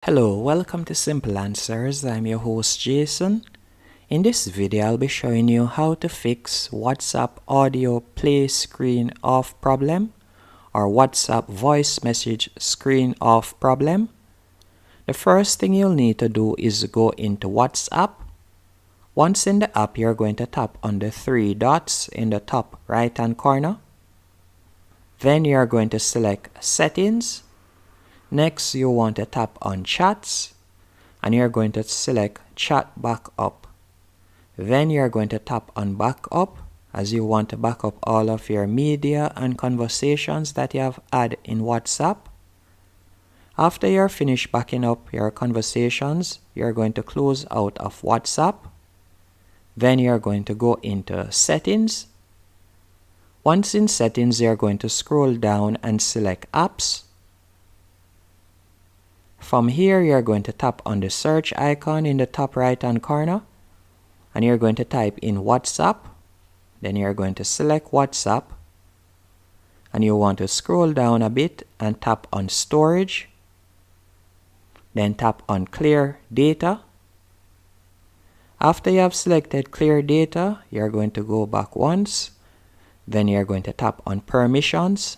Hello, welcome to Simple Answers. I'm your host Jason. In this video, I'll be showing you how to fix WhatsApp audio play screen off problem or WhatsApp voice message screen off problem. The first thing you'll need to do is go into WhatsApp. Once in the app, you're going to tap on the three dots in the top right hand corner. Then you're going to select Settings. Next, you want to tap on Chats, and you're going to select Chat Backup. Then you're going to tap on Backup, as you want to back up all of your media and conversations that you have had in WhatsApp. After you're finished backing up your conversations, you're going to close out of WhatsApp. Then you're going to go into Settings. Once in Settings, you're going to scroll down and select Apps. From here, you're going to tap on the search icon in the top right hand corner, and you're going to type in WhatsApp. Then you're going to select WhatsApp, and you want to scroll down a bit and tap on Storage. Then tap on Clear Data. After you have selected Clear Data, you're going to go back once. Then you're going to tap on Permissions.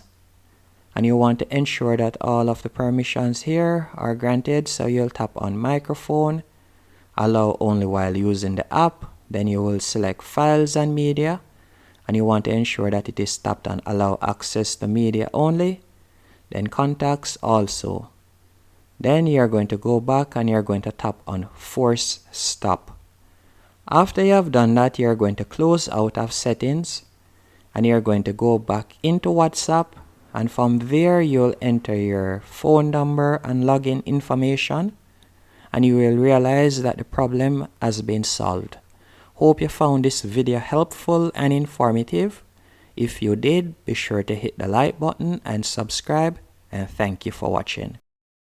And you want to ensure that all of the permissions here are granted. So you'll tap on Microphone, Allow only while using the app. Then you will select Files and Media. And you want to ensure that it is tapped on Allow access to media only. Then Contacts also. Then you're going to go back and you're going to tap on Force Stop. After you have done that, you're going to close out of Settings. And you're going to go back into WhatsApp. And from there, you'll enter your phone number and login information, and you will realize that the problem has been solved. Hope you found this video helpful and informative. If you did, be sure to hit the like button and subscribe, and thank you for watching.